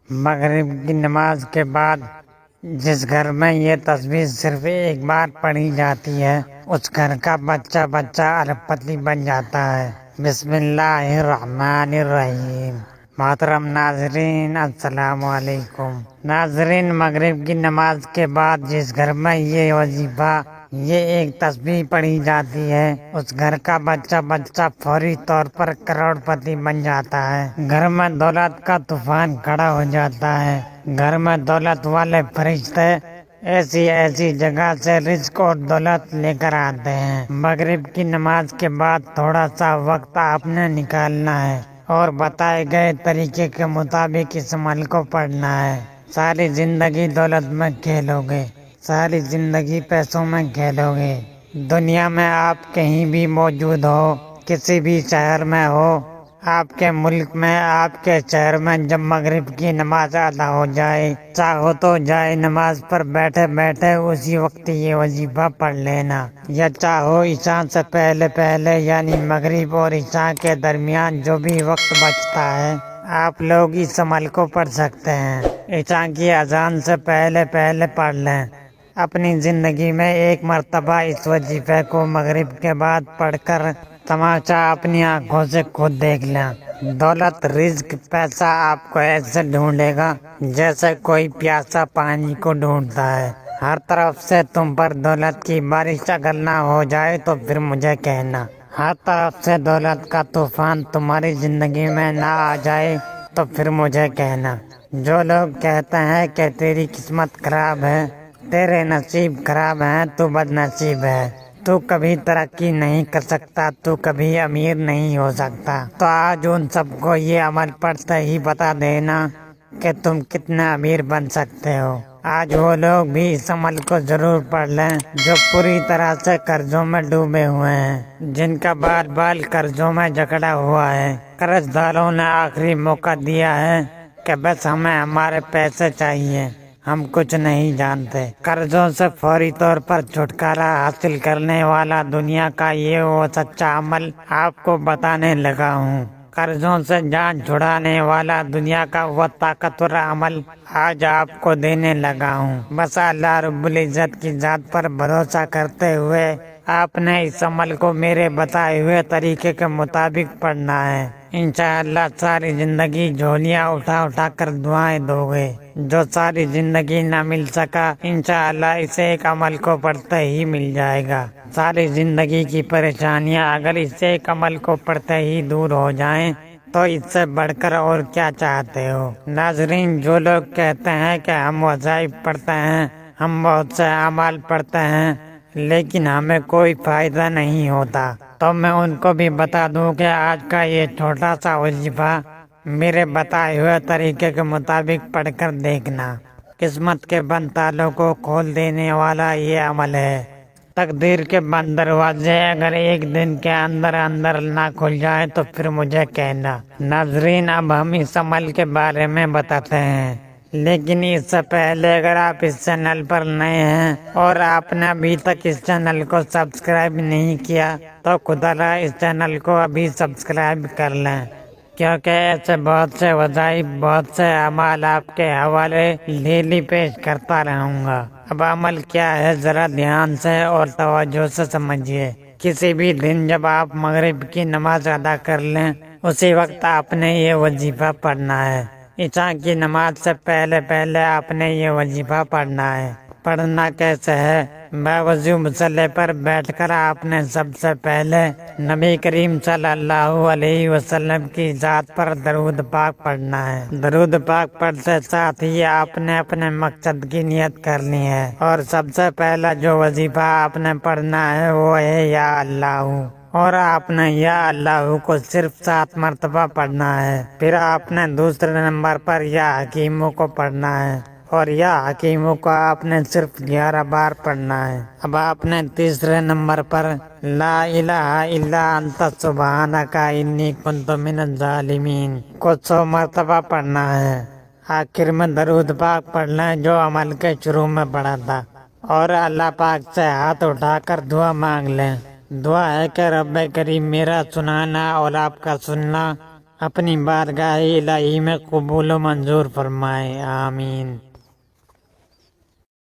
مغرب کی نماز کے بعد جس گھر میں یہ تصویر صرف ایک بار پڑھی جاتی ہے اس گھر کا بچہ بچہ ارب پتی بن جاتا ہے۔ بسم اللہ الرحمن الرحیم۔ محترم ناظرین السلام علیکم۔ ناظرین، مغرب کی نماز کے بعد جس گھر میں یہ وظیفہ یہ ایک تسبیح پڑھی جاتی ہے اس گھر کا بچہ بچہ فوری طور پر کروڑ پتی بن جاتا ہے۔ گھر میں دولت کا طوفان کھڑا ہو جاتا ہے۔ گھر میں دولت والے فرشتے ایسی جگہ سے رزق اور دولت لے کر آتے ہیں۔ مغرب کی نماز کے بعد تھوڑا سا وقت آپ نے نکالنا ہے اور بتائے گئے طریقے کے مطابق اس عمل کو پڑھنا ہے۔ ساری زندگی دولت میں کھیلو گے، ساری زندگی پیسوں میں کھیلو گے۔ دنیا میں آپ کہیں بھی موجود ہو، کسی بھی شہر میں ہو، آپ کے ملک میں، آپ کے شہر میں، جب مغرب کی نماز ادا ہو جائے چاہو تو جائے نماز پر بیٹھے بیٹھے اسی وقت یہ وظیفہ پڑھ لینا، یا چاہو عشاء سے پہلے یعنی مغرب اور عشاء کے درمیان جو بھی وقت بچتا ہے آپ لوگ اس عمل کو پڑھ سکتے ہیں۔ عشاء کی اذان سے پہلے پڑھ لیں۔ اپنی زندگی میں ایک مرتبہ اس وظیفے کو مغرب کے بعد پڑھ کر تماشا اپنی آنکھوں سے خود دیکھ لیں۔ دولت، رزق، پیسہ آپ کو ایسے ڈھونڈے گا جیسے کوئی پیاسا پانی کو ڈھونڈتا ہے۔ ہر طرف سے تم پر دولت کی بارش اگر نہ ہو جائے تو پھر مجھے کہنا۔ ہر طرف سے دولت کا طوفان تمہاری زندگی میں نہ آ جائے تو پھر مجھے کہنا۔ جو لوگ کہتے ہیں کہ تیری قسمت خراب ہے، تیرے نصیب خراب ہیں، تو بد نصیب ہے، تو کبھی ترقی نہیں کر سکتا، تو کبھی امیر نہیں ہو سکتا، تو آج ان سب کو یہ عمل پڑھتے ہی بتا دینا کہ تم کتنے امیر بن سکتے ہو۔ آج وہ لوگ بھی اس عمل کو ضرور پڑھ لیں جو پوری طرح سے قرضوں میں ڈوبے ہوئے ہیں، جن کا بال قرضوں میں جکڑا ہوا ہے۔ قرض داروں نے آخری موقع دیا ہے کہ بس ہمیں ہمارے پیسے چاہیے، ہم کچھ نہیں جانتے۔ قرضوں سے فوری طور پر چھٹکارا حاصل کرنے والا دنیا کا یہ وہ سچا عمل آپ کو بتانے لگا ہوں۔ قرضوں سے جان چھڑانے والا دنیا کا وہ طاقتور عمل آج آپ کو دینے لگا ہوں۔ بس اللہ رب العزت کی ذات پر بھروسہ کرتے ہوئے آپ نے اس عمل کو میرے بتائے ہوئے طریقے کے مطابق پڑھنا ہے۔ انشاءاللہ ساری زندگی جھولیاں اٹھا کر دعائیں دو گے۔ جو ساری زندگی نہ مل سکا انشاءاللہ اس ایک عمل کو پڑھتے ہی مل جائے گا۔ ساری زندگی کی پریشانیاں اگر اس ایک عمل کو پڑھتے ہی دور ہو جائیں تو اس سے بڑھ کر اور کیا چاہتے ہو۔ ناظرین، جو لوگ کہتے ہیں کہ ہم وظائف پڑھتے ہیں، ہم بہت سے اعمال پڑھتے ہیں لیکن ہمیں کوئی فائدہ نہیں ہوتا، تو میں ان کو بھی بتا دوں کہ آج کا یہ چھوٹا سا وظیفہ میرے بتائے ہوئے طریقے کے مطابق پڑھ کر دیکھنا۔ قسمت کے بند تالوں کو کھول دینے والا یہ عمل ہے۔ تقدیر کے بند دروازے اگر ایک دن کے اندر نہ کھل جائے تو پھر مجھے کہنا۔ ناظرین، اب ہم اس عمل کے بارے میں بتاتے ہیں، لیکن اس سے پہلے اگر آپ اس چینل پر نئے ہیں اور آپ نے ابھی تک اس چینل کو سبسکرائب نہیں کیا تو خدا را اس چینل کو ابھی سبسکرائب کر لیں، کیونکہ ایسے بہت سے وظائف، بہت سے اعمال آپ کے حوالے ڈیلی پیش کرتا رہوں گا۔ اب عمل کیا ہے ذرا دھیان سے اور توجہ سے سمجھیے۔ کسی بھی دن جب آپ مغرب کی نماز ادا کر لیں اسی وقت آپ نے یہ وظیفہ پڑھنا ہے۔ عشاء کی نماز سے پہلے آپ نے یہ وظیفہ پڑھنا ہے۔ پڑھنا کیسے ہے؟ باوضو مصلی پر بیٹھ کر آپ نے سب سے پہلے نبی کریم صلی اللہ علیہ وسلم کی ذات پر درود پاک پڑھنا ہے۔ درود پاک پڑھتے ساتھ ہی آپ نے اپنے مقصد کی نیت کرنی ہے، اور سب سے پہلا جو وظیفہ آپ نے پڑھنا ہے وہ ہے یا اللہ، اور آپ نے یا اللہ کو صرف 7 مرتبہ پڑھنا ہے۔ پھر آپ نے دوسرے نمبر پر یا حکیموں کو پڑھنا ہے، اور یا حکیموں کو آپ نے صرف 11 بار پڑھنا ہے۔ اب آپ نے تیسرے نمبر پر لا الہ الا انت سبحانک انی کنت من الظالمین کو 100 مرتبہ پڑھنا ہے۔ آخر میں درود پاک پڑھ لیں جو عمل کے شروع میں پڑھا تھا، اور اللہ پاک سے ہاتھ اٹھا کر دعا مانگ لیں۔ دعا ہے کہ رب کریم میرا سنانا اور آپ کا سننا اپنی بارگاہ الہی میں قبول و منظور فرمائے، آمین۔